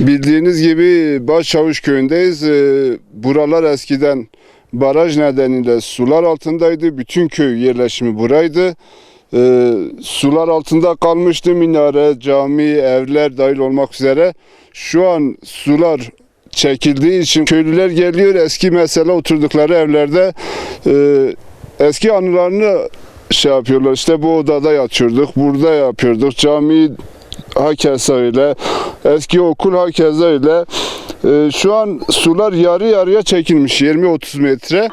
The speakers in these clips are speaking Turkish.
Bildiğiniz gibi Başçavuş köyündeyiz. Buralar eskiden baraj nedeniyle sular altındaydı. Bütün köy yerleşimi buraydı. Sular altında kalmıştı. Minare, cami, evler dahil olmak üzere. Şu an sular çekildiği için köylüler geliyor. Eski mesela oturdukları evlerde eski anılarını yapıyorlar. İşte bu odada yatıyorduk, burada yapıyorduk. Cami hakeza öyle, eski okul hakeza öyle. Şu an sular yarı yarıya çekilmiş, 20-30 metre.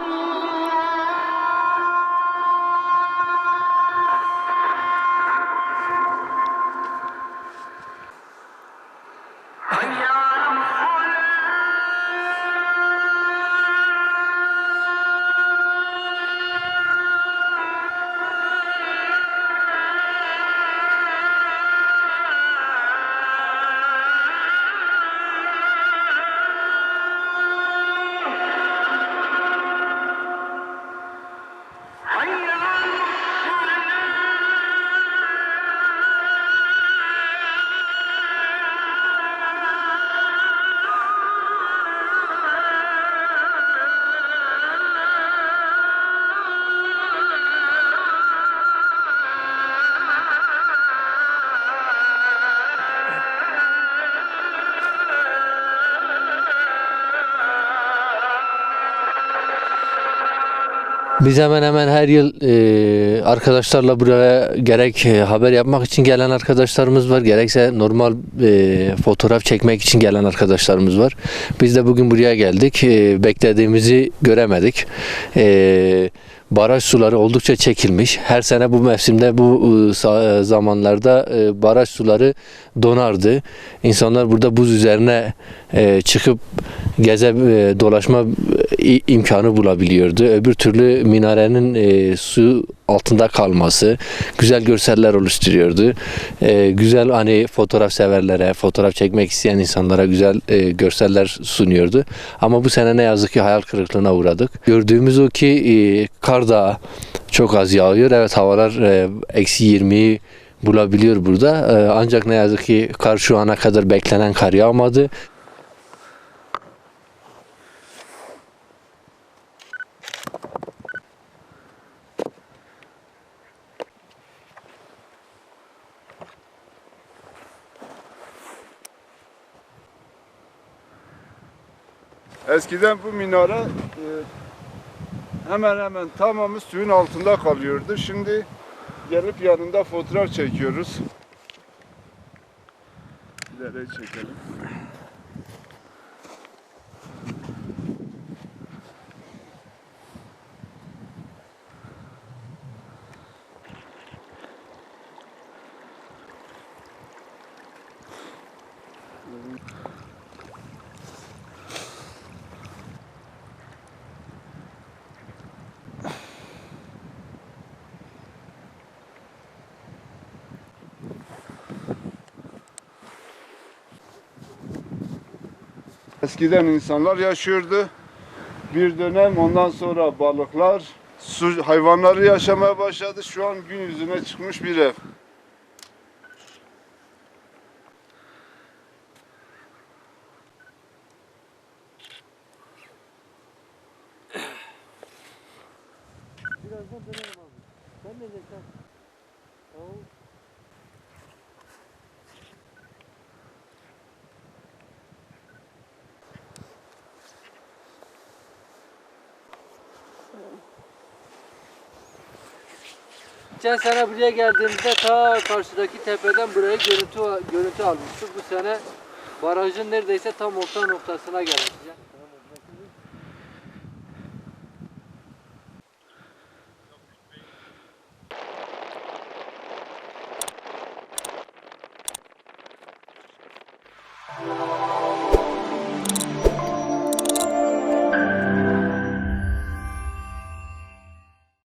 Biz hemen hemen her yıl arkadaşlarla buraya gerek haber yapmak için gelen arkadaşlarımız var, gerekse normal fotoğraf çekmek için gelen arkadaşlarımız var. Biz de bugün buraya geldik. Beklediğimizi göremedik. Baraj suları oldukça çekilmiş. Her sene bu mevsimde, bu zamanlarda baraj suları donardı. İnsanlar burada buz üzerine çıkıp dolaşma imkanı bulabiliyordu. Öbür türlü minarenin su altında kalması güzel görseller oluşturuyordu. Güzel, hani fotoğraf severlere, fotoğraf çekmek isteyen insanlara güzel görseller sunuyordu. Ama bu sene ne yazık ki hayal kırıklığına uğradık. Gördüğümüz o ki kar da çok az yağıyor. Evet, havalar -20'yi bulabiliyor burada. Ancak ne yazık ki kar şu ana kadar beklenen kar yağmadı. Eskiden bu minare hemen hemen tamamı suyun altında kalıyordu. Şimdi gelip yanında fotoğraf çekiyoruz. İleri çekelim. Eskiden insanlar yaşıyordu. Bir dönem ondan sonra balıklar, su hayvanları yaşamaya başladı. Şu an gün yüzüne çıkmış bir ev. Birazdan dönerim abi. Sen ne diyeceksin? Tamam. Geçen sene buraya geldiğimizde ta karşıdaki tepeden buraya görüntü almıştık. Bu sene barajın neredeyse tam orta noktasına gelmişiz.